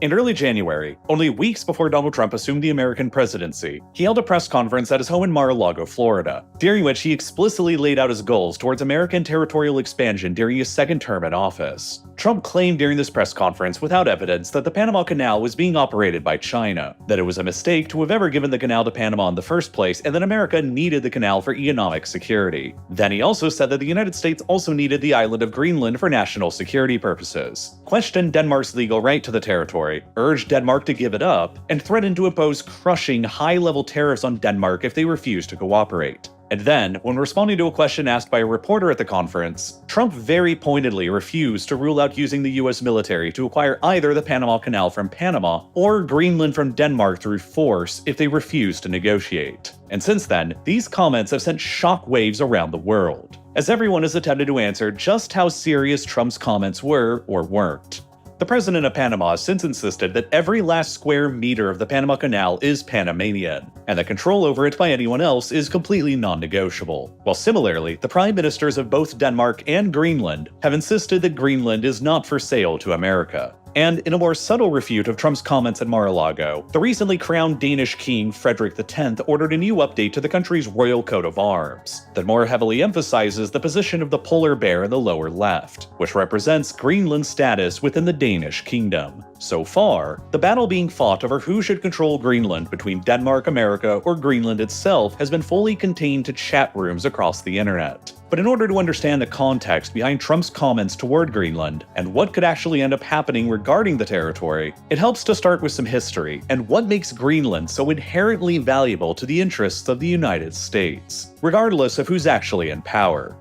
In early January, only weeks before Donald Trump assumed the American presidency, he held a press conference at his home in Mar-a-Lago, Florida, during which he explicitly laid out his goals towards American territorial expansion during his second term in office. Trump claimed during this press conference without evidence that the Panama Canal was being operated by China, that it was a mistake to have ever given the canal to Panama in the first place, and that America needed the canal for economic security. Then he also said that the United States also needed the island of Greenland for national security purposes, questioned Denmark's legal right to the territory, urged Denmark to give it up, and threatened to impose crushing high-level tariffs on Denmark if they refused to cooperate. And then, when responding to a question asked by a reporter at the conference, Trump very pointedly refused to rule out using the US military to acquire either the Panama Canal from Panama or Greenland from Denmark through force if they refused to negotiate. And since then, these comments have sent shockwaves around the world, as everyone has attempted to answer just how serious Trump's comments were or weren't. The president of Panama has since insisted that every last square meter of the Panama Canal is Panamanian, and that control over it by anyone else is completely non-negotiable. While similarly, the prime ministers of both Denmark and Greenland have insisted that Greenland is not for sale to America. And in a more subtle refute of Trump's comments at Mar-a-Lago, the recently crowned Danish king Frederick X ordered a new update to the country's royal coat of arms that more heavily emphasizes the position of the polar bear in the lower left, which represents Greenland's status within the Danish kingdom. So far, the battle being fought over who should control Greenland between Denmark, America, or Greenland itself has been fully contained to chat rooms across the internet. But in order to understand the context behind Trump's comments toward Greenland, and what could actually end up happening regarding the territory, it helps to start with some history and what makes Greenland so inherently valuable to the interests of the United States, regardless of who's actually in power.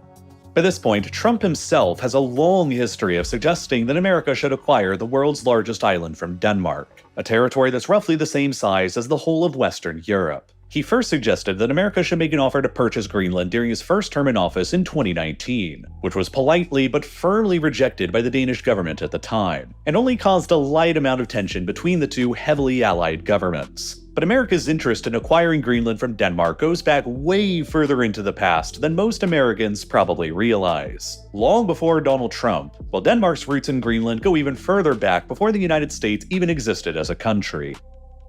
By this point, Trump himself has a long history of suggesting that America should acquire the world's largest island from Denmark, a territory that's roughly the same size as the whole of Western Europe. He first suggested that America should make an offer to purchase Greenland during his first term in office in 2019, which was politely but firmly rejected by the Danish government at the time, and only caused a light amount of tension between the two heavily allied governments. But America's interest in acquiring Greenland from Denmark goes back way further into the past than most Americans probably realize. Long before Donald Trump, while Denmark's roots in Greenland go even further back before the United States even existed as a country.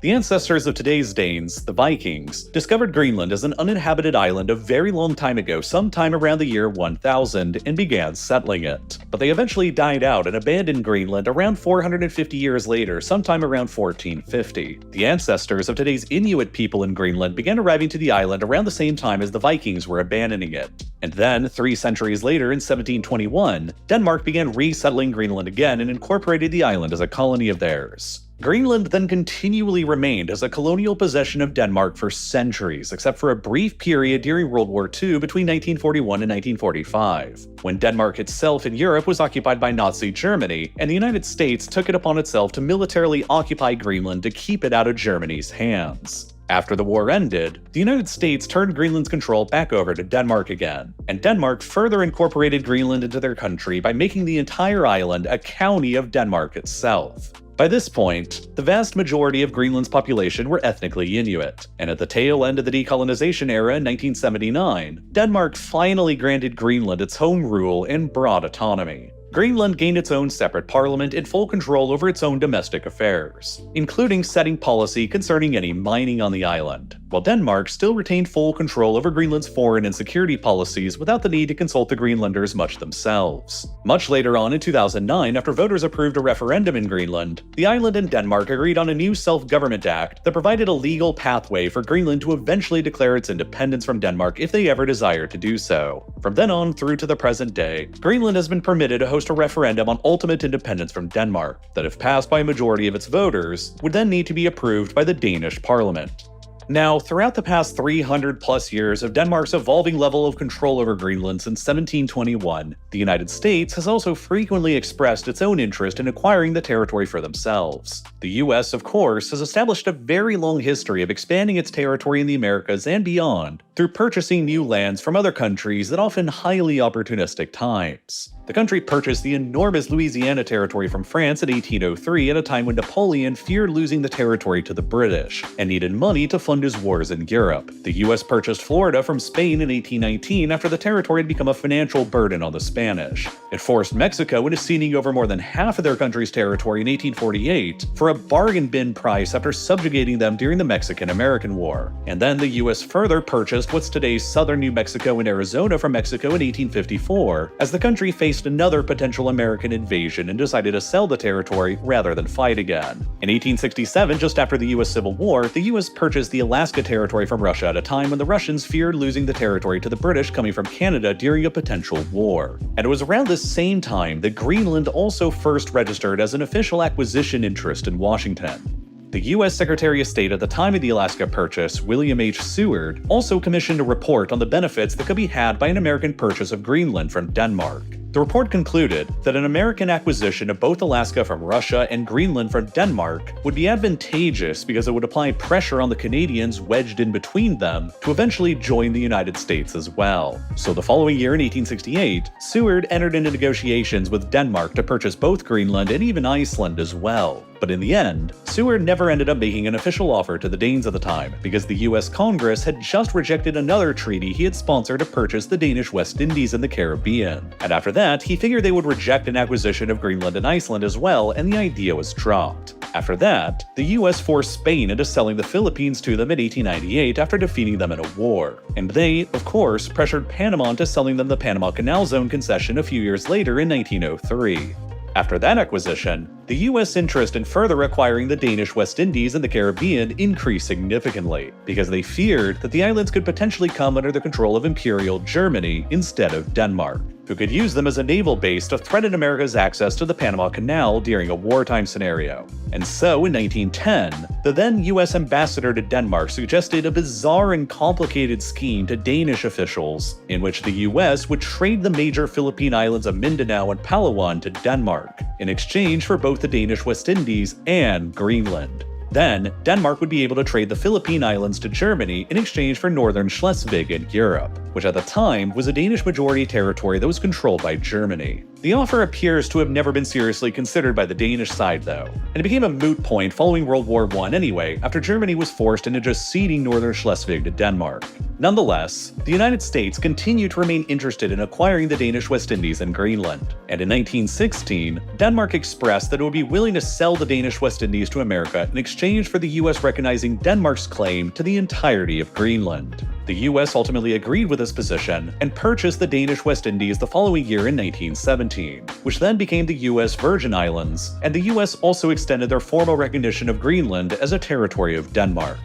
The ancestors of today's Danes, the Vikings, discovered Greenland as an uninhabited island a very long time ago, sometime around the year 1000, and began settling it. But they eventually died out and abandoned Greenland around 450 years later, sometime around 1450. The ancestors of today's Inuit people in Greenland began arriving to the island around the same time as the Vikings were abandoning it. And then, 3 centuries later, in 1721, Denmark began resettling Greenland again and incorporated the island as a colony of theirs. Greenland then continually remained as a colonial possession of Denmark for centuries, except for a brief period during World War II between 1941 and 1945, when Denmark itself in Europe was occupied by Nazi Germany, and the United States took it upon itself to militarily occupy Greenland to keep it out of Germany's hands. After the war ended, the United States turned Greenland's control back over to Denmark again, and Denmark further incorporated Greenland into their country by making the entire island a county of Denmark itself. By this point, the vast majority of Greenland's population were ethnically Inuit, and at the tail end of the decolonization era in 1979, Denmark finally granted Greenland its home rule and broad autonomy. Greenland gained its own separate parliament and full control over its own domestic affairs, including setting policy concerning any mining on the island, while Denmark still retained full control over Greenland's foreign and security policies without the need to consult the Greenlanders much themselves. Much later on in 2009, after voters approved a referendum in Greenland, the island and Denmark agreed on a new self-government act that provided a legal pathway for Greenland to eventually declare its independence from Denmark if they ever desired to do so. From then on through to the present day, Greenland has been permitted to host a referendum on ultimate independence from Denmark that, if passed by a majority of its voters, would then need to be approved by the Danish parliament. Now, throughout the past 300+ years of Denmark's evolving level of control over Greenland since 1721, the United States has also frequently expressed its own interest in acquiring the territory for themselves. The US, of course, has established a very long history of expanding its territory in the Americas and beyond, through purchasing new lands from other countries at often highly opportunistic times. The country purchased the enormous Louisiana territory from France in 1803 at a time when Napoleon feared losing the territory to the British and needed money to fund his wars in Europe. The US purchased Florida from Spain in 1819 after the territory had become a financial burden on the Spanish. It forced Mexico into ceding over more than half of their country's territory in 1848 for a bargain bin price after subjugating them during the Mexican-American War. And then the US further purchased what's today's southern New Mexico and Arizona from Mexico in 1854, as the country faced another potential American invasion and decided to sell the territory rather than fight again. In 1867, just after the US Civil War, the US purchased the Alaska territory from Russia at a time when the Russians feared losing the territory to the British coming from Canada during a potential war. And it was around this same time that Greenland also first registered as an official acquisition interest in Washington. The U.S. Secretary of State at the time of the Alaska Purchase, William H. Seward, also commissioned a report on the benefits that could be had by an American purchase of Greenland from Denmark. The report concluded that an American acquisition of both Alaska from Russia and Greenland from Denmark would be advantageous because it would apply pressure on the Canadians wedged in between them to eventually join the United States as well. So the following year in 1868, Seward entered into negotiations with Denmark to purchase both Greenland and even Iceland as well. But in the end, Seward never ended up making an official offer to the Danes at the time, because the US Congress had just rejected another treaty he had sponsored to purchase the Danish West Indies and the Caribbean. And after that, he figured they would reject an acquisition of Greenland and Iceland as well, and the idea was dropped. After that, the US forced Spain into selling the Philippines to them in 1898 after defeating them in a war. And they, of course, pressured Panama into selling them the Panama Canal Zone concession a few years later in 1903. After that acquisition, the US interest in further acquiring the Danish West Indies and the Caribbean increased significantly, because they feared that the islands could potentially come under the control of Imperial Germany instead of Denmark, who could use them as a naval base to threaten America's access to the Panama Canal during a wartime scenario. And so, in 1910, the then US ambassador to Denmark suggested a bizarre and complicated scheme to Danish officials, in which the US would trade the major Philippine islands of Mindanao and Palawan to Denmark, in exchange for both the Danish West Indies and Greenland. Then, Denmark would be able to trade the Philippine Islands to Germany in exchange for northern Schleswig in Europe, which at the time was a Danish-majority territory that was controlled by Germany. The offer appears to have never been seriously considered by the Danish side though, and it became a moot point following World War I anyway, after Germany was forced into just ceding northern Schleswig to Denmark. Nonetheless, the United States continued to remain interested in acquiring the Danish West Indies and Greenland, and in 1916, Denmark expressed that it would be willing to sell the Danish West Indies to America in exchange for the US recognizing Denmark's claim to the entirety of Greenland. The US ultimately agreed with this position and purchased the Danish West Indies the following year in 1917, which then became the US Virgin Islands, and the US also extended their formal recognition of Greenland as a territory of Denmark.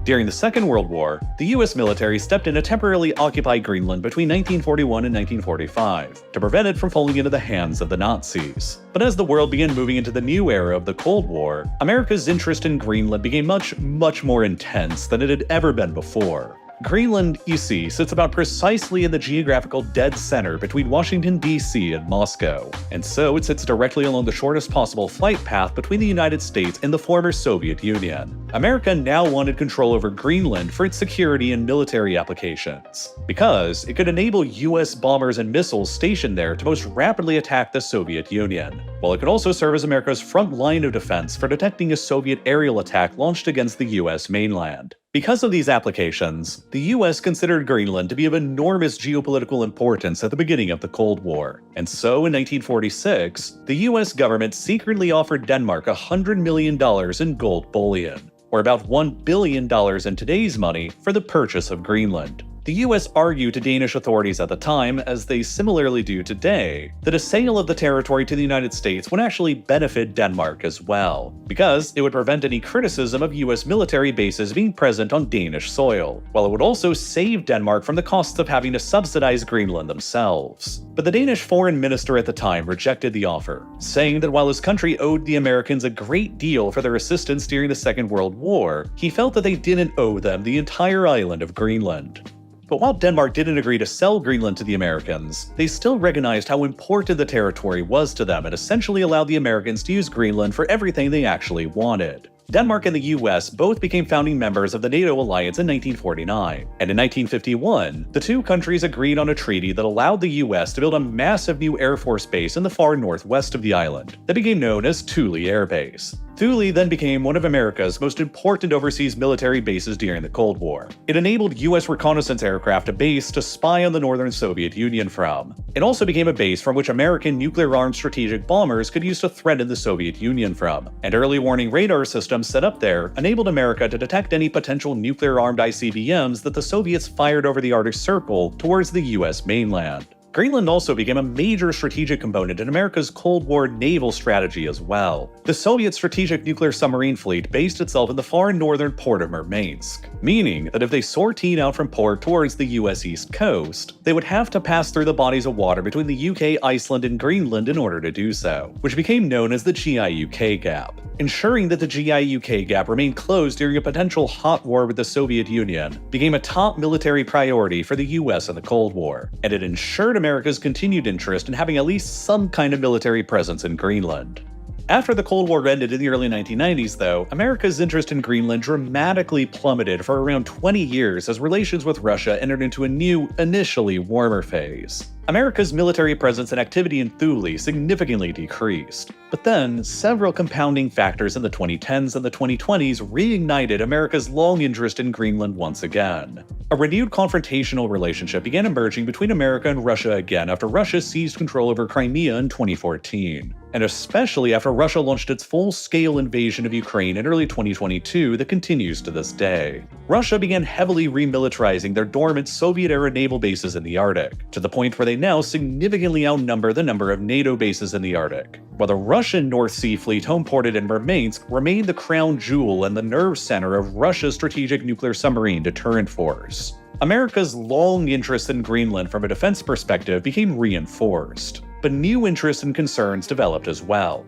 During the Second World War, the US military stepped in to temporarily occupy Greenland between 1941 and 1945 to prevent it from falling into the hands of the Nazis. But as the world began moving into the new era of the Cold War, America's interest in Greenland became much more intense than it had ever been before. Greenland, you see, sits about precisely in the geographical dead center between Washington, D.C. and Moscow, and so it sits directly along the shortest possible flight path between the United States and the former Soviet Union. America now wanted control over Greenland for its security and military applications, because it could enable US bombers and missiles stationed there to most rapidly attack the Soviet Union, while it could also serve as America's front line of defense for detecting a Soviet aerial attack launched against the US mainland. Because of these applications, the US considered Greenland to be of enormous geopolitical importance at the beginning of the Cold War. And so in 1946, the US government secretly offered Denmark $100 million in gold bullion, or about $1 billion in today's money, for the purchase of Greenland. The US argued to Danish authorities at the time, as they similarly do today, that a sale of the territory to the United States would actually benefit Denmark as well, because it would prevent any criticism of US military bases being present on Danish soil, while it would also save Denmark from the costs of having to subsidize Greenland themselves. But the Danish foreign minister at the time rejected the offer, saying that while his country owed the Americans a great deal for their assistance during the Second World War, he felt that they didn't owe them the entire island of Greenland. But while Denmark didn't agree to sell Greenland to the Americans, they still recognized how important the territory was to them and essentially allowed the Americans to use Greenland for everything they actually wanted. Denmark and the US both became founding members of the NATO alliance in 1949, and in 1951, the two countries agreed on a treaty that allowed the US to build a massive new Air Force base in the far northwest of the island that became known as Thule Air Base. Thule then became one of America's most important overseas military bases during the Cold War. It enabled US reconnaissance aircraft a base to spy on the northern Soviet Union from. It also became a base from which American nuclear-armed strategic bombers could use to threaten the Soviet Union from, and early warning radar systems set up there enabled America to detect any potential nuclear-armed ICBMs that the Soviets fired over the Arctic Circle towards the US mainland. Greenland also became a major strategic component in America's Cold War naval strategy as well. The Soviet strategic nuclear submarine fleet based itself in the far northern port of Murmansk, meaning that if they sortied out from port towards the US East Coast, they would have to pass through the bodies of water between the UK, Iceland, and Greenland in order to do so, which became known as the GIUK Gap. Ensuring that the GIUK Gap remained closed during a potential hot war with the Soviet Union became a top military priority for the US in the Cold War, and it ensured America's continued interest in having at least some kind of military presence in Greenland. After the Cold War ended in the early 1990s, though, America's interest in Greenland dramatically plummeted for around 20 years as relations with Russia entered into a new, initially warmer phase. America's military presence and activity in Thule significantly decreased. But then, several compounding factors in the 2010s and the 2020s reignited America's long interest in Greenland once again. A renewed confrontational relationship began emerging between America and Russia again after Russia seized control over Crimea in 2014. And especially after Russia launched its full-scale invasion of Ukraine in early 2022 that continues to this day. Russia began heavily remilitarizing their dormant Soviet-era naval bases in the Arctic, to the point where they now significantly outnumber the number of NATO bases in the Arctic. While the Russian North Sea fleet homeported in Murmansk remained the crown jewel and the nerve center of Russia's strategic nuclear submarine deterrent force. America's long interest in Greenland from a defense perspective became reinforced, but new interests and concerns developed as well.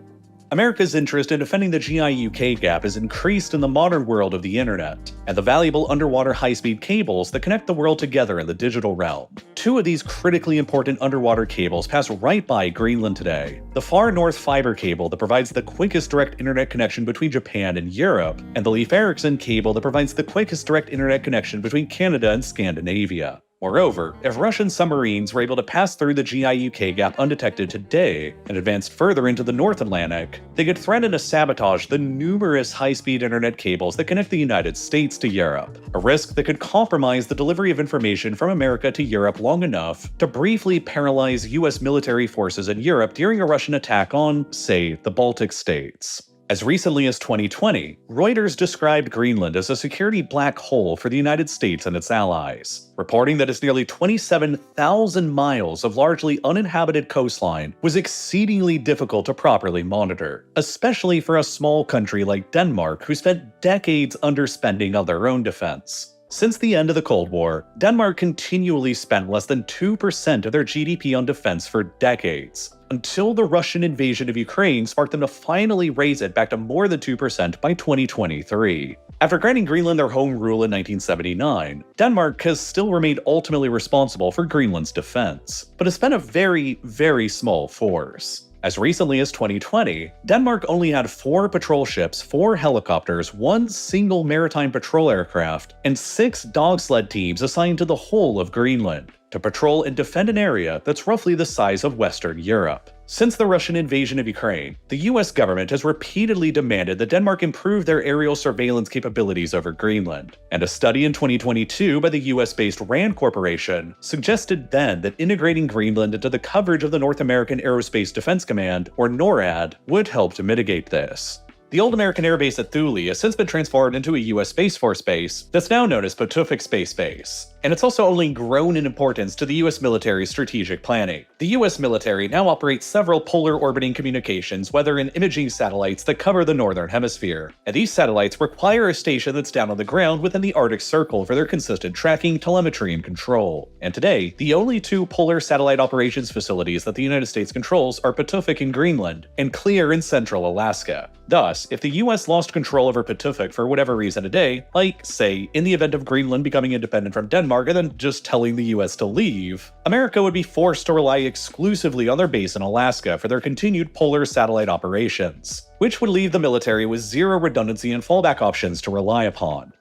America's interest in defending the GIUK Gap is increased in the modern world of the internet, and the valuable underwater high-speed cables that connect the world together in the digital realm. Two of these critically important underwater cables pass right by Greenland today. The Far North Fiber cable that provides the quickest direct internet connection between Japan and Europe, and the Leif Erikson cable that provides the quickest direct internet connection between Canada and Scandinavia. Moreover, if Russian submarines were able to pass through the GIUK Gap undetected today and advanced further into the North Atlantic, they could threaten to sabotage the numerous high-speed internet cables that connect the United States to Europe, a risk that could compromise the delivery of information from America to Europe long enough to briefly paralyze US military forces in Europe during a Russian attack on, say, the Baltic states. As recently as 2020, Reuters described Greenland as a security black hole for the United States and its allies, reporting that its nearly 27,000 miles of largely uninhabited coastline was exceedingly difficult to properly monitor, especially for a small country like Denmark who spent decades underspending on their own defense. Since the end of the Cold War, Denmark continually spent less than 2% of their GDP on defense for decades, until the Russian invasion of Ukraine sparked them to finally raise it back to more than 2% by 2023. After granting Greenland their home rule in 1979, Denmark has still remained ultimately responsible for Greenland's defense, but has been a very, very small force. As recently as 2020, Denmark only had 4 patrol ships, 4 helicopters, 1 single maritime patrol aircraft, and 6 dog sled teams assigned to the whole of Greenland, to patrol and defend an area that's roughly the size of Western Europe. Since the Russian invasion of Ukraine, the US government has repeatedly demanded that Denmark improve their aerial surveillance capabilities over Greenland, and a study in 2022 by the US-based RAND Corporation suggested then that integrating Greenland into the coverage of the North American Aerospace Defense Command, or NORAD, would help to mitigate this. The old American Air Base at Thule has since been transformed into a US Space Force base that's now known as Patuxent Space Base, and it's also only grown in importance to the US military's strategic planning. The US military now operates several polar orbiting communications, weather and imaging satellites that cover the northern hemisphere, and these satellites require a station that's down on the ground within the Arctic Circle for their consistent tracking, telemetry, and control. And today, the only 2 polar satellite operations facilities that the United States controls are Patuxent in Greenland and Clear in central Alaska. Thus, course, if the US lost control over Pituffik for whatever reason today, like, say, in the event of Greenland becoming independent from Denmark and then just telling the US to leave, America would be forced to rely exclusively on their base in Alaska for their continued polar satellite operations, which would leave the military with zero redundancy and fallback options to rely upon.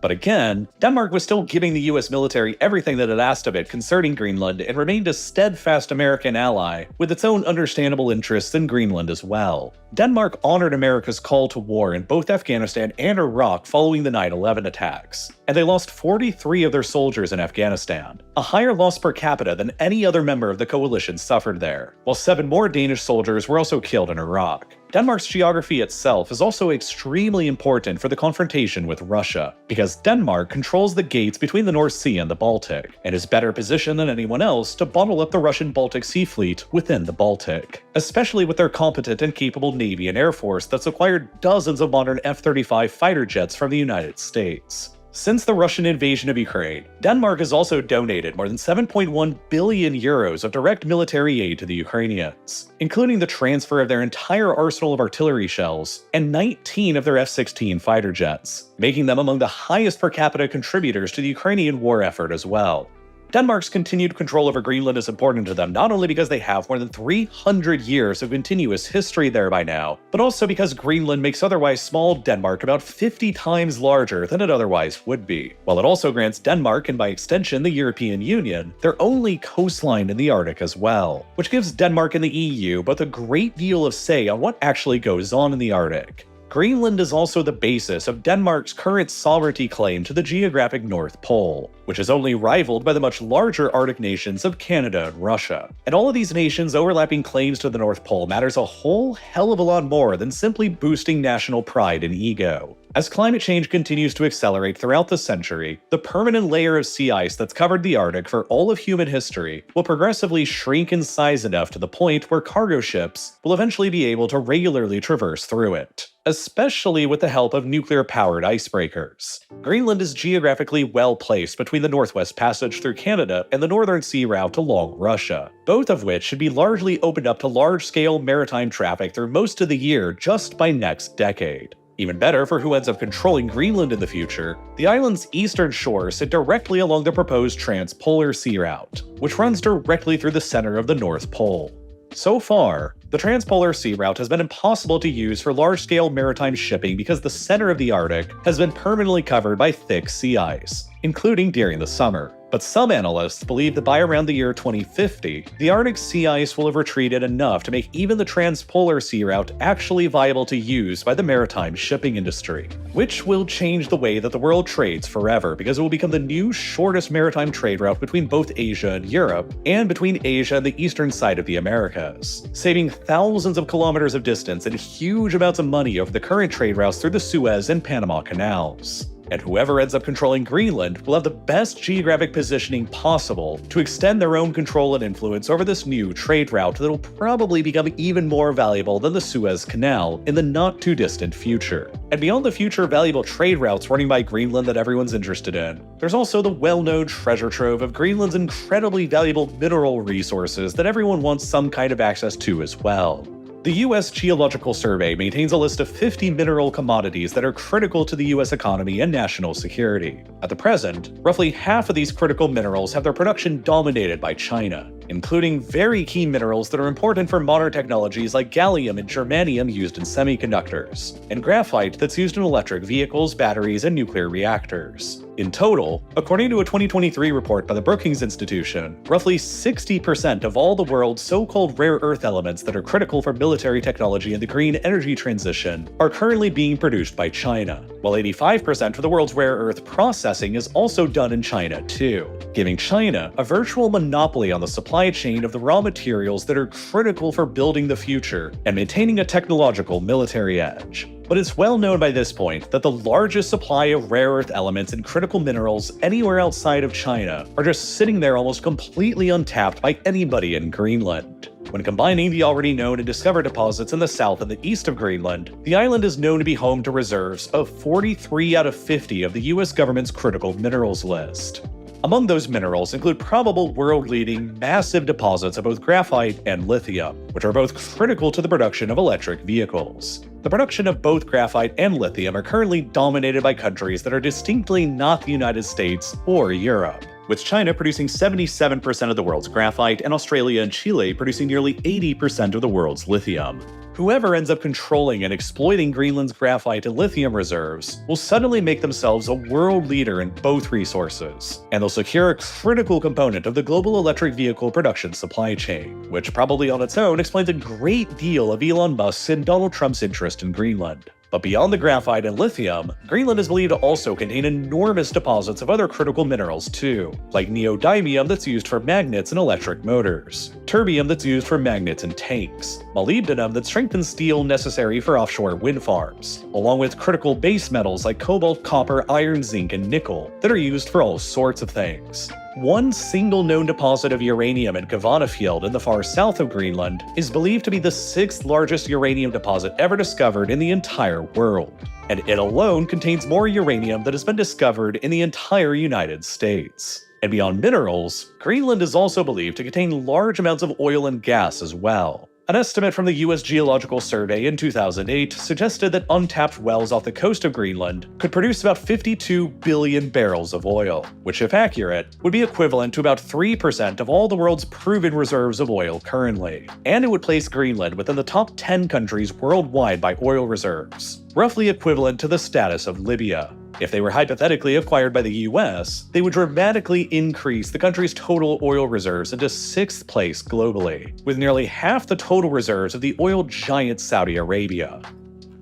But again, Denmark was still giving the US military everything that it asked of it concerning Greenland and remained a steadfast American ally, with its own understandable interests in Greenland as well. Denmark honored America's call to war in both Afghanistan and Iraq following the 9/11 attacks, and they lost 43 of their soldiers in Afghanistan, a higher loss per capita than any other member of the coalition suffered there, while 7 more Danish soldiers were also killed in Iraq. Denmark's geography itself is also extremely important for the confrontation with Russia, because Denmark controls the gates between the North Sea and the Baltic, and is better positioned than anyone else to bottle up the Russian Baltic Sea Fleet within the Baltic, especially with their competent and capable Navy and Air Force that's acquired dozens of modern F-35 fighter jets from the United States. Since the Russian invasion of Ukraine, Denmark has also donated more than 7.1 billion euros of direct military aid to the Ukrainians, including the transfer of their entire arsenal of artillery shells and 19 of their F-16 fighter jets, making them among the highest per capita contributors to the Ukrainian war effort as well. Denmark's continued control over Greenland is important to them not only because they have more than 300 years of continuous history there by now, but also because Greenland makes otherwise small Denmark about 50 times larger than it otherwise would be, while it also grants Denmark, and by extension the European Union, their only coastline in the Arctic as well, which gives Denmark and the EU both a great deal of say on what actually goes on in the Arctic. Greenland is also the basis of Denmark's current sovereignty claim to the geographic North Pole, which is only rivaled by the much larger Arctic nations of Canada and Russia. And all of these nations' overlapping claims to the North Pole matters a whole hell of a lot more than simply boosting national pride and ego. As climate change continues to accelerate throughout the century, the permanent layer of sea ice that's covered the Arctic for all of human history will progressively shrink in size enough to the point where cargo ships will eventually be able to regularly traverse through it, especially with the help of nuclear-powered icebreakers. Greenland is geographically well placed between the Northwest Passage through Canada and the Northern Sea route along Russia, both of which should be largely opened up to large-scale maritime traffic through most of the year just by next decade. Even better for who ends up controlling Greenland in the future, the island's eastern shores sit directly along the proposed Trans-Polar Sea Route, which runs directly through the center of the North Pole. So far, the Trans-Polar Sea Route has been impossible to use for large-scale maritime shipping because the center of the Arctic has been permanently covered by thick sea ice, including during the summer. But some analysts believe that by around the year 2050, the Arctic sea ice will have retreated enough to make even the Trans-Polar Sea Route actually viable to use by the maritime shipping industry, which will change the way that the world trades forever because it will become the new shortest maritime trade route between both Asia and Europe, and between Asia and the eastern side of the Americas, saving thousands of kilometers of distance and huge amounts of money over the current trade routes through the Suez and Panama canals. And whoever ends up controlling Greenland will have the best geographic positioning possible to extend their own control and influence over this new trade route that will probably become even more valuable than the Suez Canal in the not-too-distant future. And beyond the future valuable trade routes running by Greenland that everyone's interested in, there's also the well-known treasure trove of Greenland's incredibly valuable mineral resources that everyone wants some kind of access to as well. The U.S. Geological Survey maintains a list of 50 mineral commodities that are critical to the U.S. economy and national security. At the present, roughly half of these critical minerals have their production dominated by China, including very key minerals that are important for modern technologies like gallium and germanium used in semiconductors, and graphite that's used in electric vehicles, batteries, and nuclear reactors. In total, according to a 2023 report by the Brookings Institution, roughly 60% of all the world's so-called rare earth elements that are critical for military technology and the green energy transition are currently being produced by China, while 85% of the world's rare earth processing is also done in China too, giving China a virtual monopoly on the supply chain of the raw materials that are critical for building the future and maintaining a technological military edge. But it's well known by this point that the largest supply of rare earth elements and critical minerals anywhere outside of China are just sitting there almost completely untapped by anybody in Greenland. When combining the already known and discovered deposits in the south and the east of Greenland, the island is known to be home to reserves of 43 out of 50 of the US government's critical minerals list. Among those minerals include probable world-leading massive deposits of both graphite and lithium, which are both critical to the production of electric vehicles. The production of both graphite and lithium are currently dominated by countries that are distinctly not the United States or Europe, with China producing 77% of the world's graphite and Australia and Chile producing nearly 80% of the world's lithium. Whoever ends up controlling and exploiting Greenland's graphite and lithium reserves will suddenly make themselves a world leader in both resources, and they'll secure a critical component of the global electric vehicle production supply chain, which probably on its own explains a great deal of Elon Musk's and Donald Trump's interest in Greenland. But beyond the graphite and lithium, Greenland is believed to also contain enormous deposits of other critical minerals too, like neodymium that's used for magnets in electric motors, terbium that's used for magnets in tanks, molybdenum that strengthens steel necessary for offshore wind farms, along with critical base metals like cobalt, copper, iron, zinc, and nickel that are used for all sorts of things. One single known deposit of uranium in Kvanefjeld in the far south of Greenland is believed to be the 6th largest uranium deposit ever discovered in the entire world, and it alone contains more uranium than has been discovered in the entire United States. And beyond minerals, Greenland is also believed to contain large amounts of oil and gas as well. An estimate from the US Geological Survey in 2008 suggested that untapped wells off the coast of Greenland could produce about 52 billion barrels of oil, which if accurate, would be equivalent to about 3% of all the world's proven reserves of oil currently. And it would place Greenland within the top 10 countries worldwide by oil reserves, roughly equivalent to the status of Libya. If they were hypothetically acquired by the US, they would dramatically increase the country's total oil reserves into 6th place globally, with nearly half the total reserves of the oil giant Saudi Arabia.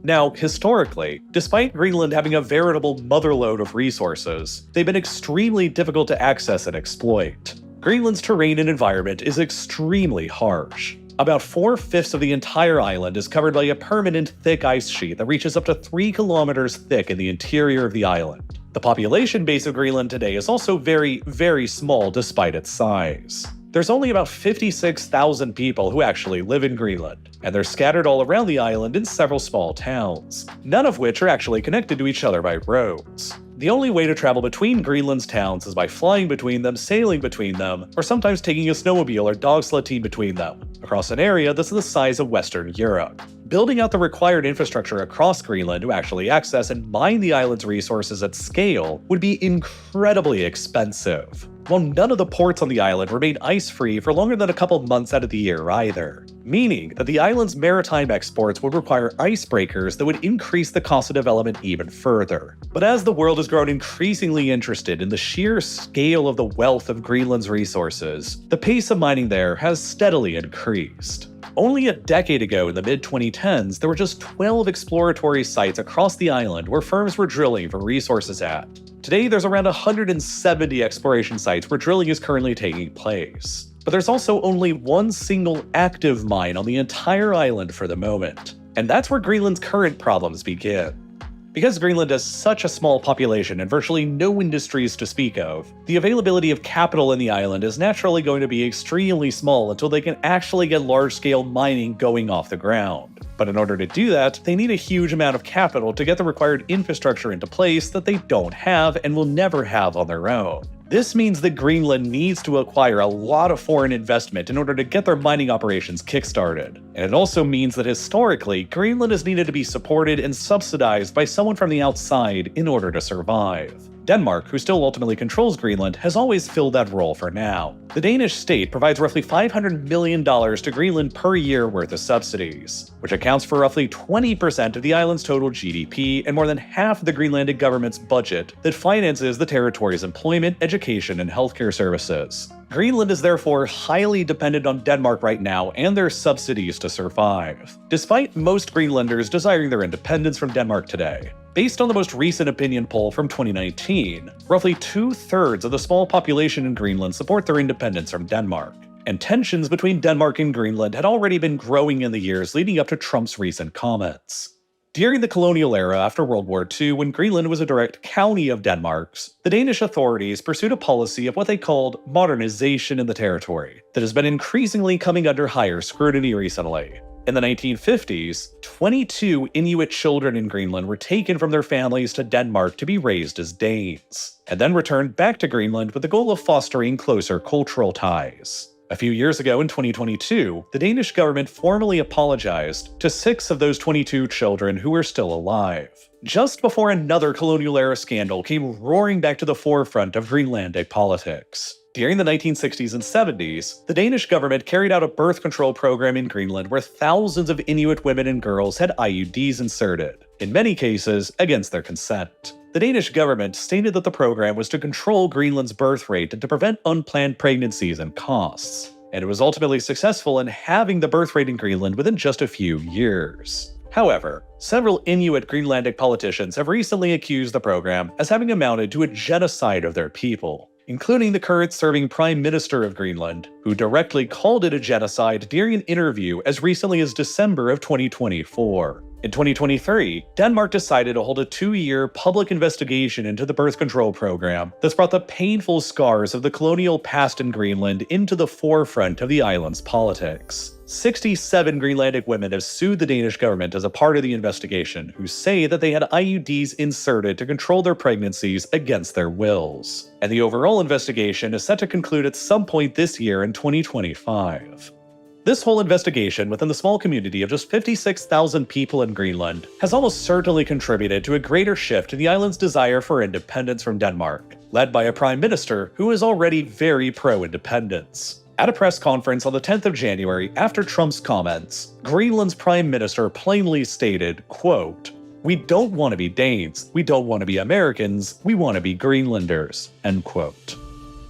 Now, historically, despite Greenland having a veritable motherlode of resources, they've been extremely difficult to access and exploit. Greenland's terrain and environment is extremely harsh. About 4/5 of the entire island is covered by a permanent thick ice sheet that reaches up to 3 kilometers thick in the interior of the island. The population base of Greenland today is also very, very small despite its size. There's only about 56,000 people who actually live in Greenland, and they're scattered all around the island in several small towns, none of which are actually connected to each other by roads. The only way to travel between Greenland's towns is by flying between them, sailing between them, or sometimes taking a snowmobile or dog sled team between them, across an area that's the size of Western Europe. Building out the required infrastructure across Greenland to actually access and mine the island's resources at scale would be incredibly expensive, while none of the ports on the island remain ice-free for longer than a couple months out of the year either, meaning that the island's maritime exports would require icebreakers that would increase the cost of development even further. But as the world has grown increasingly interested in the sheer scale of the wealth of Greenland's resources, the pace of mining there has steadily increased. Only a decade ago in the mid-2010s, there were just 12 exploratory sites across the island where firms were drilling for resources at. Today, there's around 170 exploration sites where drilling is currently taking place. But there's also only one single active mine on the entire island for the moment. And that's where Greenland's current problems begin. Because Greenland has such a small population and virtually no industries to speak of, the availability of capital in the island is naturally going to be extremely small until they can actually get large-scale mining going off the ground. But in order to do that, they need a huge amount of capital to get the required infrastructure into place that they don't have and will never have on their own. This means that Greenland needs to acquire a lot of foreign investment in order to get their mining operations kickstarted. And it also means that historically, Greenland has needed to be supported and subsidized by someone from the outside in order to survive. Denmark, who still ultimately controls Greenland, has always filled that role for now. The Danish state provides roughly $500 million to Greenland per year worth of subsidies, which accounts for roughly 20% of the island's total GDP and more than half of the Greenlandic government's budget that finances the territory's employment, education, and healthcare services. Greenland is therefore highly dependent on Denmark right now and their subsidies to survive, despite most Greenlanders desiring their independence from Denmark today. Based on the most recent opinion poll from 2019, roughly 2/3 of the small population in Greenland support their independence from Denmark. And tensions between Denmark and Greenland had already been growing in the years leading up to Trump's recent comments. During the colonial era after World War II, when Greenland was a direct county of Denmark's, the Danish authorities pursued a policy of what they called modernization in the territory that has been increasingly coming under higher scrutiny recently. In the 1950s, 22 Inuit children in Greenland were taken from their families to Denmark to be raised as Danes, and then returned back to Greenland with the goal of fostering closer cultural ties. A few years ago in 2022, the Danish government formally apologized to 6 of those 22 children who were still alive, just before another colonial-era scandal came roaring back to the forefront of Greenlandic politics. During the 1960s and 70s, the Danish government carried out a birth control program in Greenland where thousands of Inuit women and girls had IUDs inserted, in many cases against their consent. The Danish government stated that the program was to control Greenland's birth rate and to prevent unplanned pregnancies and costs, and it was ultimately successful in halving the birth rate in Greenland within just a few years. However, several Inuit Greenlandic politicians have recently accused the program as having amounted to a genocide of their people, including the current serving Prime Minister of Greenland, who directly called it a genocide during an interview as recently as December of 2024. In 2023, Denmark decided to hold a 2-year public investigation into the birth control program that's brought the painful scars of the colonial past in Greenland into the forefront of the island's politics. 67 Greenlandic women have sued the Danish government as a part of the investigation, who say that they had IUDs inserted to control their pregnancies against their wills. And the overall investigation is set to conclude at some point this year in 2025. This whole investigation within the small community of just 56,000 people in Greenland has almost certainly contributed to a greater shift in the island's desire for independence from Denmark, led by a prime minister who is already very pro-independence. At a press conference on the 10th of January after Trump's comments, Greenland's prime minister plainly stated, quote, "We don't want to be Danes, we don't want to be Americans, we want to be Greenlanders," end quote.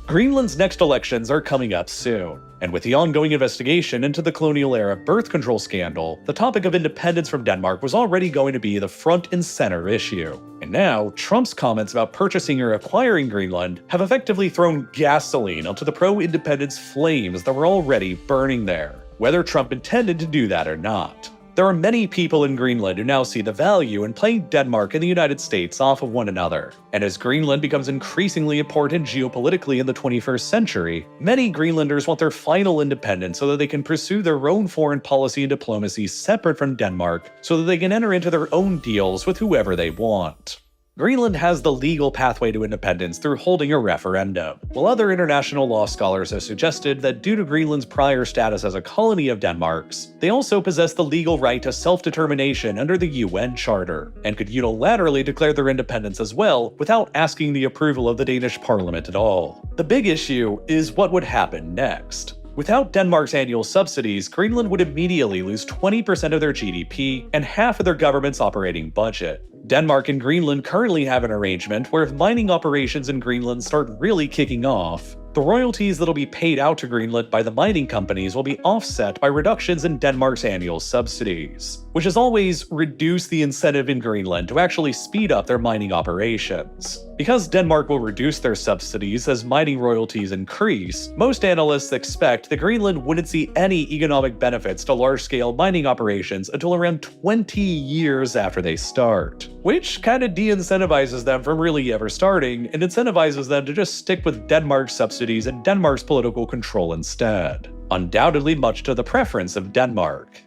Greenland's next elections are coming up soon, and with the ongoing investigation into the colonial-era birth control scandal, the topic of independence from Denmark was already going to be the front and center issue. And now, Trump's comments about purchasing or acquiring Greenland have effectively thrown gasoline onto the pro-independence flames that were already burning there, whether Trump intended to do that or not. There are many people in Greenland who now see the value in playing Denmark and the United States off of one another. And as Greenland becomes increasingly important geopolitically in the 21st century, many Greenlanders want their final independence so that they can pursue their own foreign policy and diplomacy separate from Denmark, so that they can enter into their own deals with whoever they want. Greenland has the legal pathway to independence through holding a referendum, while other international law scholars have suggested that due to Greenland's prior status as a colony of Denmark's, they also possess the legal right to self-determination under the UN Charter, and could unilaterally declare their independence as well without asking the approval of the Danish parliament at all. The big issue is what would happen next. Without Denmark's annual subsidies, Greenland would immediately lose 20% of their GDP and half of their government's operating budget. Denmark and Greenland currently have an arrangement where if mining operations in Greenland start really kicking off, the royalties that'll be paid out to Greenland by the mining companies will be offset by reductions in Denmark's annual subsidies, which has always reduced the incentive in Greenland to actually speed up their mining operations. Because Denmark will reduce their subsidies as mining royalties increase, most analysts expect that Greenland wouldn't see any economic benefits to large-scale mining operations until around 20 years after they start, which kinda de-incentivizes them from really ever starting and incentivizes them to just stick with Denmark's subsidies and Denmark's political control instead, undoubtedly much to the preference of Denmark.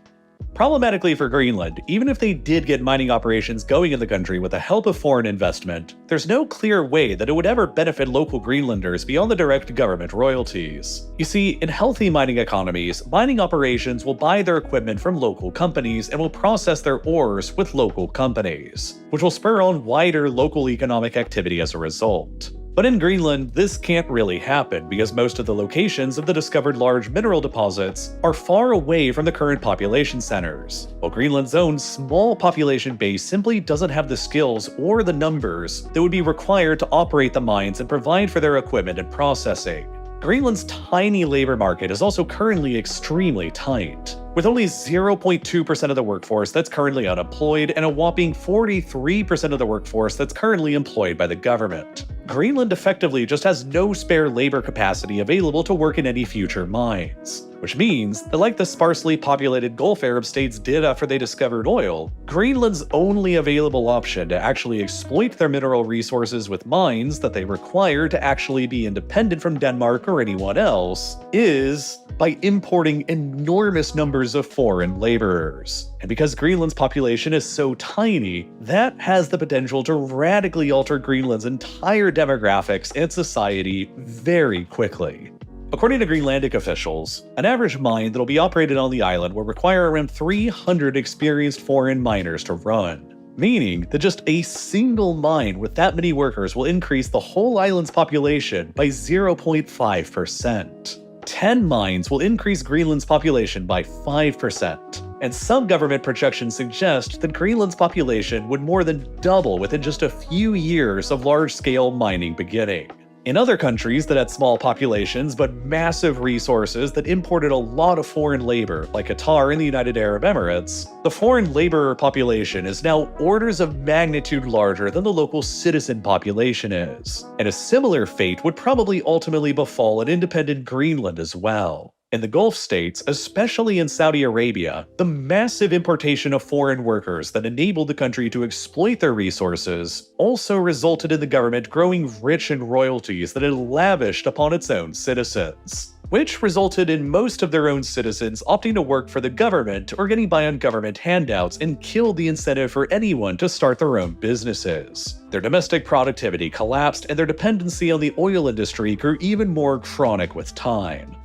Problematically for Greenland, even if they did get mining operations going in the country with the help of foreign investment, there's no clear way that it would ever benefit local Greenlanders beyond the direct government royalties. You see, in healthy mining economies, mining operations will buy their equipment from local companies and will process their ores with local companies, which will spur on wider local economic activity as a result. But in Greenland, this can't really happen because most of the locations of the discovered large mineral deposits are far away from the current population centers, while Greenland's own small population base simply doesn't have the skills or the numbers that would be required to operate the mines and provide for their equipment and processing. Greenland's tiny labor market is also currently extremely tight, with only 0.2% of the workforce that's currently unemployed and a whopping 43% of the workforce that's currently employed by the government. Greenland effectively just has no spare labor capacity available to work in any future mines, which means that like the sparsely populated Gulf Arab states did after they discovered oil, Greenland's only available option to actually exploit their mineral resources with mines that they require to actually be independent from Denmark or anyone else is by importing enormous numbers of foreign laborers. And because Greenland's population is so tiny, that has the potential to radically alter Greenland's entire demographics and society very quickly. According to Greenlandic officials, an average mine that'll be operated on the island will require around 300 experienced foreign miners to run, meaning that just a single mine with that many workers will increase the whole island's population by 0.5%. 10 mines will increase Greenland's population by 5%, and some government projections suggest that Greenland's population would more than double within just a few years of large-scale mining beginning. In other countries that had small populations but massive resources that imported a lot of foreign labor, like Qatar and the United Arab Emirates, the foreign laborer population is now orders of magnitude larger than the local citizen population is. And a similar fate would probably ultimately befall an independent Greenland as well. In the Gulf states, especially in Saudi Arabia, the massive importation of foreign workers that enabled the country to exploit their resources also resulted in the government growing rich in royalties that it lavished upon its own citizens, which resulted in most of their own citizens opting to work for the government or getting by on government handouts and killed the incentive for anyone to start their own businesses. Their domestic productivity collapsed and their dependency on the oil industry grew even more chronic with time.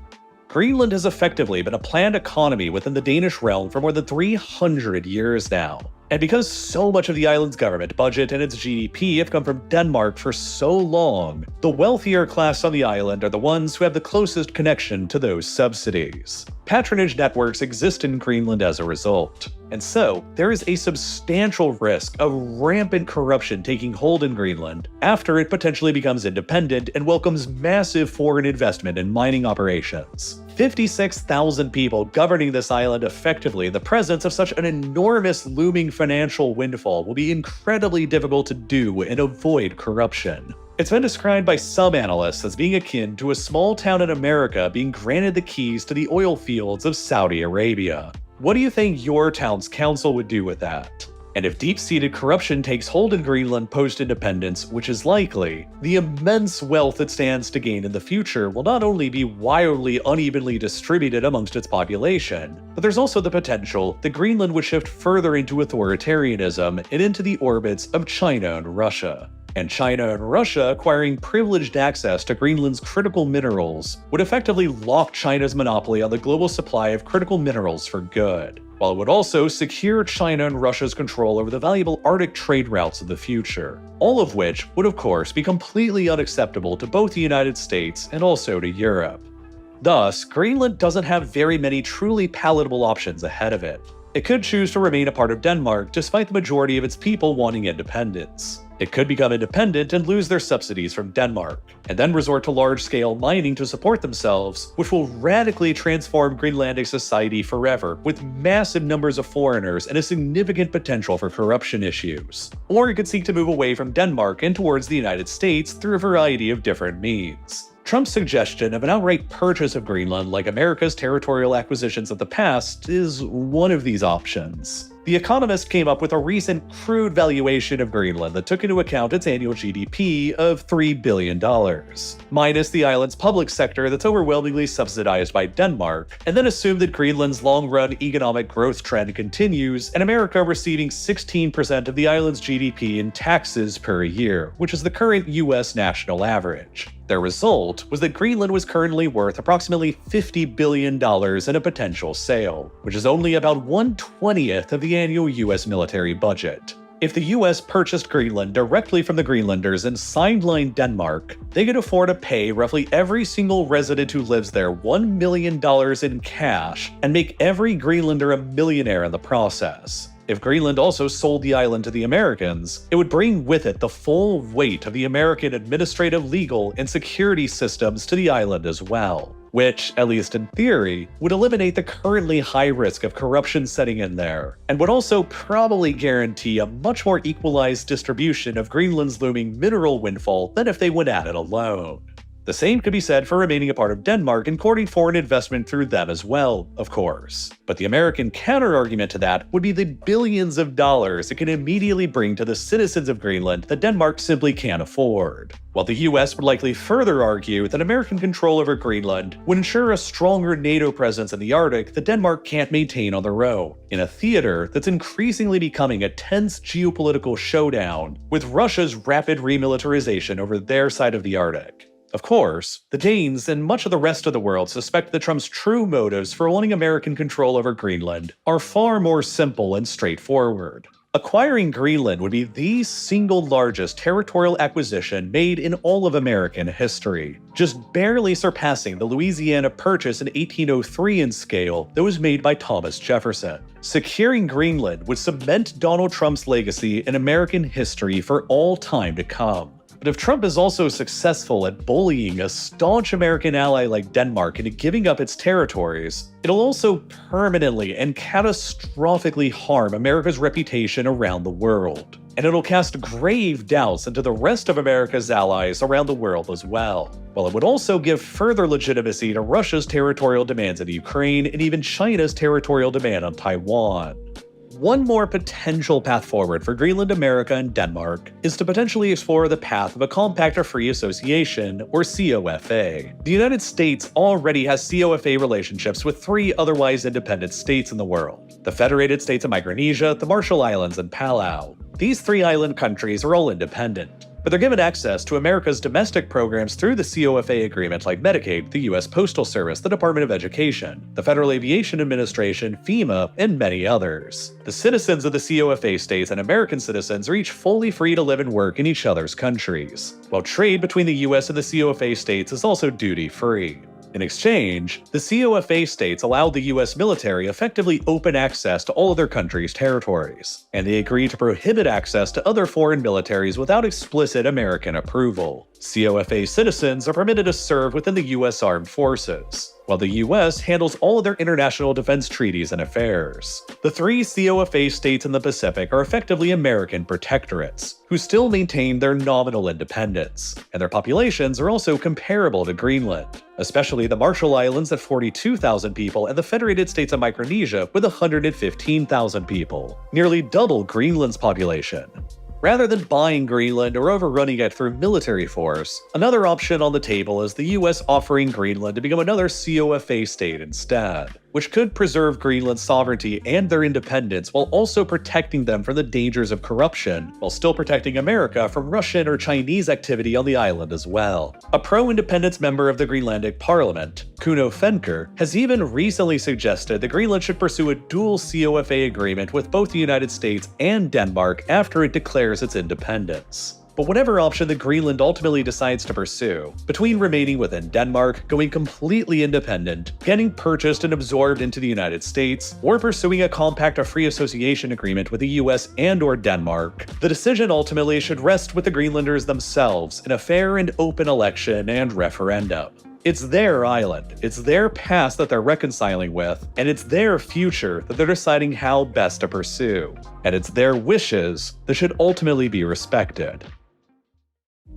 Greenland has effectively been a planned economy within the Danish realm for more than 300 years now. And because so much of the island's government budget and its GDP have come from Denmark for so long, the wealthier class on the island are the ones who have the closest connection to those subsidies. Patronage networks exist in Greenland as a result. And so, there is a substantial risk of rampant corruption taking hold in Greenland after it potentially becomes independent and welcomes massive foreign investment in mining operations. 56,000 people governing this island effectively in the presence of such an enormous looming financial windfall will be incredibly difficult to do and avoid corruption. It's been described by some analysts as being akin to a small town in America being granted the keys to the oil fields of Saudi Arabia. What do you think your town's council would do with that? And if deep-seated corruption takes hold in Greenland post-independence, which is likely, the immense wealth it stands to gain in the future will not only be wildly unevenly distributed amongst its population, but there's also the potential that Greenland would shift further into authoritarianism and into the orbits of China and Russia. And China and Russia acquiring privileged access to Greenland's critical minerals would effectively lock China's monopoly on the global supply of critical minerals for good, while it would also secure China and Russia's control over the valuable Arctic trade routes of the future, all of which would of course be completely unacceptable to both the United States and also to Europe. Thus, Greenland doesn't have very many truly palatable options ahead of it. It could choose to remain a part of Denmark despite the majority of its people wanting independence. It could become independent and lose their subsidies from Denmark, and then resort to large-scale mining to support themselves, which will radically transform Greenlandic society forever, with massive numbers of foreigners and a significant potential for corruption issues. Or it could seek to move away from Denmark and towards the United States through a variety of different means. Trump's suggestion of an outright purchase of Greenland, like America's territorial acquisitions of the past, is one of these options. The Economist came up with a recent crude valuation of Greenland that took into account its annual GDP of $3 billion, minus the island's public sector that's overwhelmingly subsidized by Denmark, and then assumed that Greenland's long-run economic growth trend continues, and America receiving 16% of the island's GDP in taxes per year, which is the current US national average. Their result was that Greenland was currently worth approximately $50 billion in a potential sale, which is only about 1/20th of the annual US military budget. If the US purchased Greenland directly from the Greenlanders and sidelined Denmark, they could afford to pay roughly every single resident who lives there $1 million in cash and make every Greenlander a millionaire in the process. If Greenland also sold the island to the Americans, it would bring with it the full weight of the American administrative, legal, and security systems to the island as well, which, at least in theory, would eliminate the currently high risk of corruption setting in there, and would also probably guarantee a much more equalized distribution of Greenland's looming mineral windfall than if they went at it alone. The same could be said for remaining a part of Denmark and courting foreign investment through them as well, of course. But the American counter-argument to that would be the billions of dollars it can immediately bring to the citizens of Greenland that Denmark simply can't afford. While the US would likely further argue that American control over Greenland would ensure a stronger NATO presence in the Arctic that Denmark can't maintain on their own, in a theater that's increasingly becoming a tense geopolitical showdown with Russia's rapid remilitarization over their side of the Arctic. Of course, the Danes and much of the rest of the world suspect that Trump's true motives for wanting American control over Greenland are far more simple and straightforward. Acquiring Greenland would be the single largest territorial acquisition made in all of American history, just barely surpassing the Louisiana Purchase in 1803 in scale that was made by Thomas Jefferson. Securing Greenland would cement Donald Trump's legacy in American history for all time to come. But if Trump is also successful at bullying a staunch American ally like Denmark into giving up its territories, it'll also permanently and catastrophically harm America's reputation around the world. And it'll cast grave doubts into the rest of America's allies around the world as well. While it would also give further legitimacy to Russia's territorial demands in Ukraine and even China's territorial demand on Taiwan. One more potential path forward for Greenland, America, and Denmark is to potentially explore the path of a Compact of Free Association, or COFA. The United States already has COFA relationships with 3 otherwise independent states in the world: the Federated States of Micronesia, the Marshall Islands, and Palau. These 3 island countries are all independent, but they're given access to America's domestic programs through the COFA agreement like Medicaid, the US Postal Service, the Department of Education, the Federal Aviation Administration, FEMA, and many others. The citizens of the COFA states and American citizens are each fully free to live and work in each other's countries, while trade between the US and the COFA states is also duty-free. In exchange, the COFA states allowed the US military effectively open access to all of their countries' territories, and they agreed to prohibit access to other foreign militaries without explicit American approval. COFA citizens are permitted to serve within the US Armed Forces, while the US handles all of their international defense treaties and affairs. The 3 COFA states in the Pacific are effectively American protectorates, who still maintain their nominal independence, and their populations are also comparable to Greenland, especially the Marshall Islands at 42,000 people and the Federated States of Micronesia with 115,000 people, nearly double Greenland's population. Rather than buying Greenland or overrunning it through military force, another option on the table is the US offering Greenland to become another COFA state instead, which could preserve Greenland's sovereignty and their independence while also protecting them from the dangers of corruption, while still protecting America from Russian or Chinese activity on the island as well. A pro-independence member of the Greenlandic Parliament, Kuno Fenker, has even recently suggested that Greenland should pursue a dual COFA agreement with both the United States and Denmark after it declares its independence. But whatever option that Greenland ultimately decides to pursue, between remaining within Denmark, going completely independent, getting purchased and absorbed into the United States, or pursuing a Compact of Free Association agreement with the US and/or Denmark, the decision ultimately should rest with the Greenlanders themselves in a fair and open election and referendum. It's their island, it's their past that they're reconciling with, and it's their future that they're deciding how best to pursue. And it's their wishes that should ultimately be respected.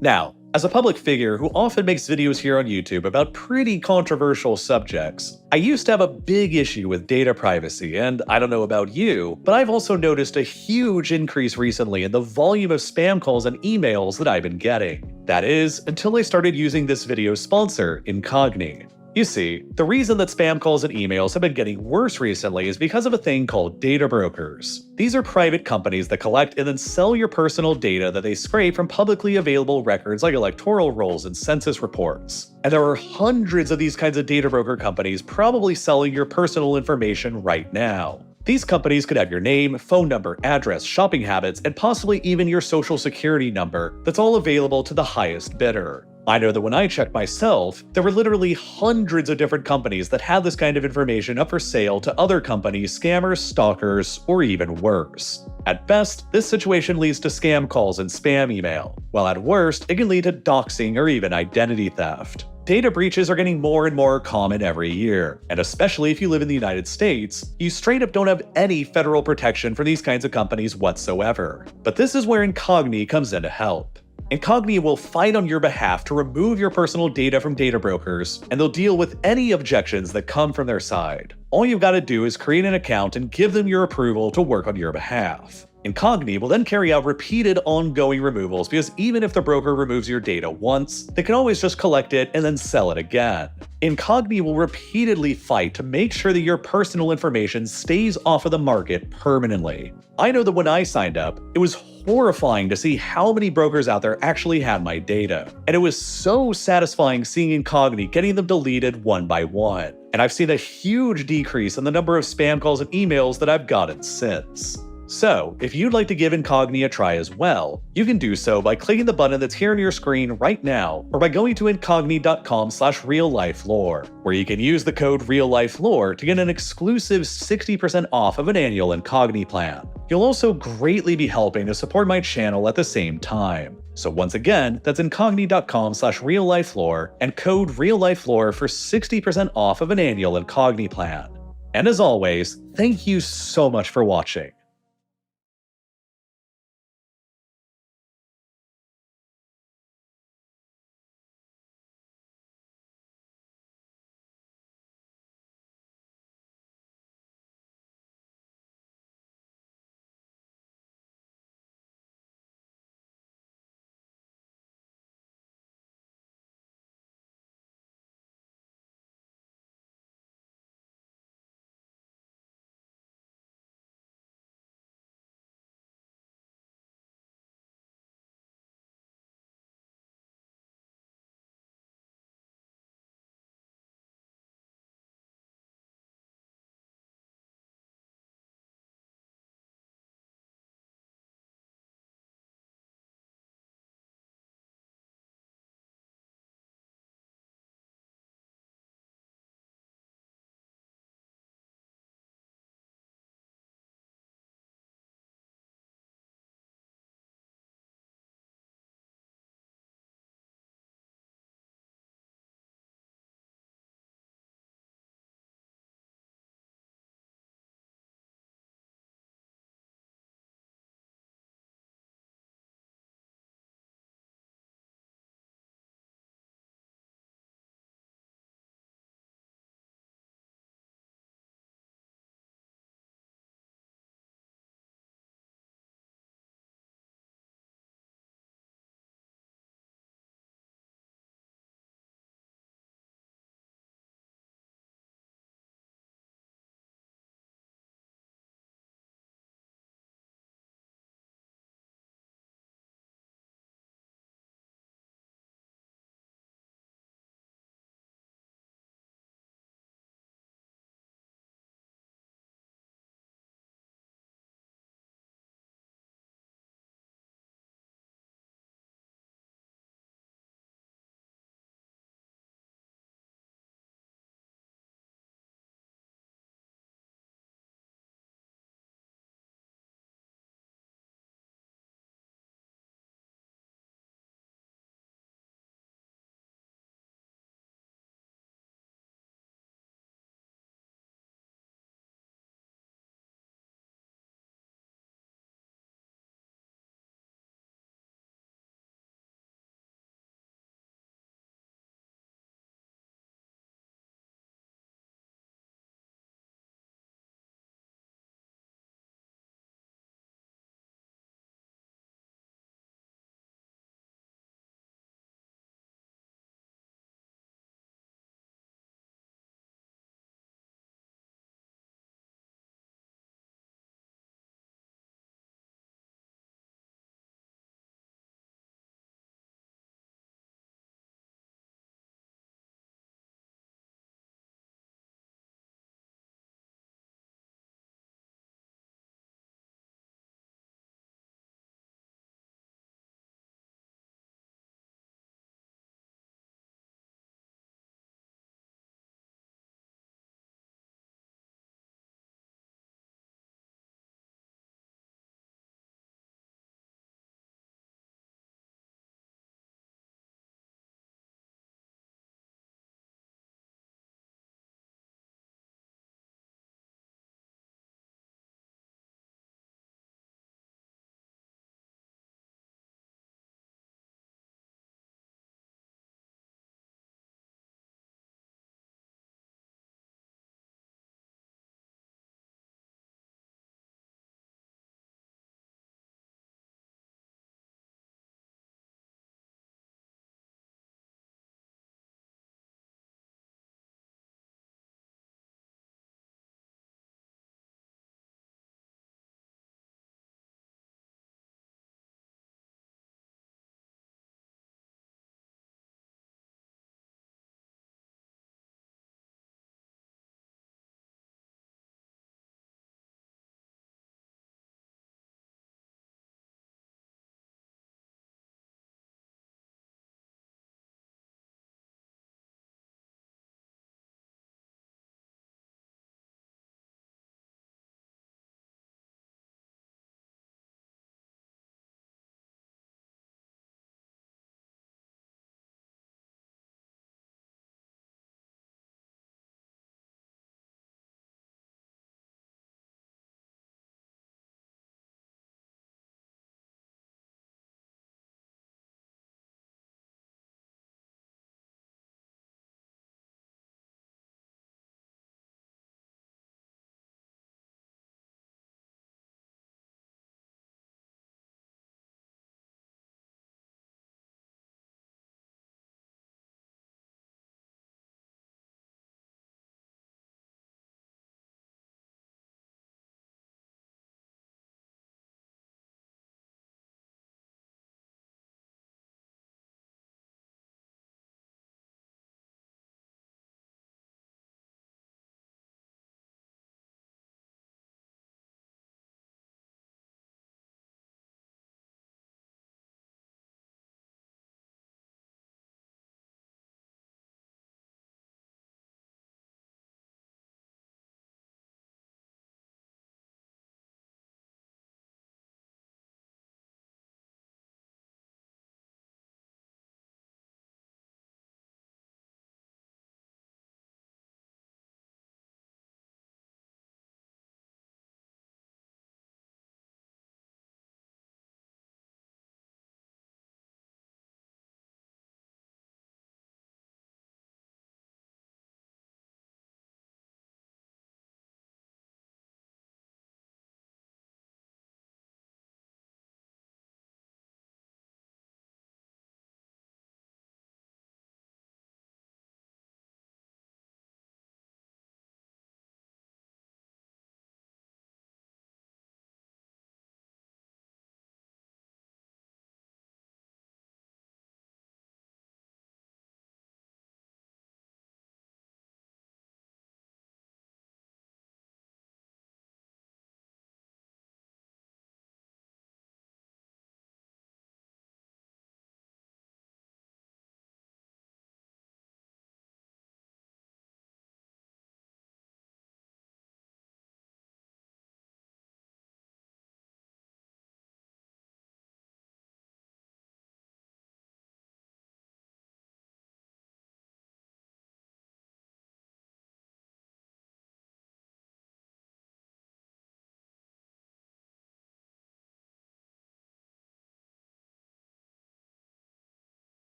Now, as a public figure who often makes videos here on YouTube about pretty controversial subjects, I used to have a big issue with data privacy, and I don't know about you, but I've also noticed a huge increase recently in the volume of spam calls and emails that I've been getting. That is, until I started using this video's sponsor, Incogni. You see, the reason that spam calls and emails have been getting worse recently is because of a thing called data brokers. These are private companies that collect and then sell your personal data that they scrape from publicly available records like electoral rolls and census reports. And there are hundreds of these kinds of data broker companies probably selling your personal information right now. These companies could have your name, phone number, address, shopping habits, and possibly even your social security number that's all available to the highest bidder. I know that when I checked myself, there were literally hundreds of different companies that had this kind of information up for sale to other companies, scammers, stalkers, or even worse. At best, this situation leads to scam calls and spam email, while at worst, it can lead to doxing or even identity theft. Data breaches are getting more and more common every year, and especially if you live in the United States, you straight up don't have any federal protection for these kinds of companies whatsoever. But this is where Incogni comes in to help. Incogni will fight on your behalf to remove your personal data from data brokers, and they'll deal with any objections that come from their side. All you've got to do is create an account and give them your approval to work on your behalf. Incogni will then carry out repeated ongoing removals because even if the broker removes your data once, they can always just collect it and then sell it again. Incogni will repeatedly fight to make sure that your personal information stays off of the market permanently. I know that when I signed up, it was horrifying to see how many brokers out there actually had my data. And it was so satisfying seeing Incogni getting them deleted one by one. And I've seen a huge decrease in the number of spam calls and emails that I've gotten since. So, if you'd like to give Incogni a try as well, you can do so by clicking the button that's here on your screen right now, or by going to incogni.com/RealLifeLore, where you can use the code RealLifeLore to get an exclusive 60% off of an annual Incogni plan. You'll also greatly be helping to support my channel at the same time. So once again, that's incogni.com/RealLifeLore and code RealLifeLore for 60% off of an annual Incogni plan. And as always, thank you so much for watching.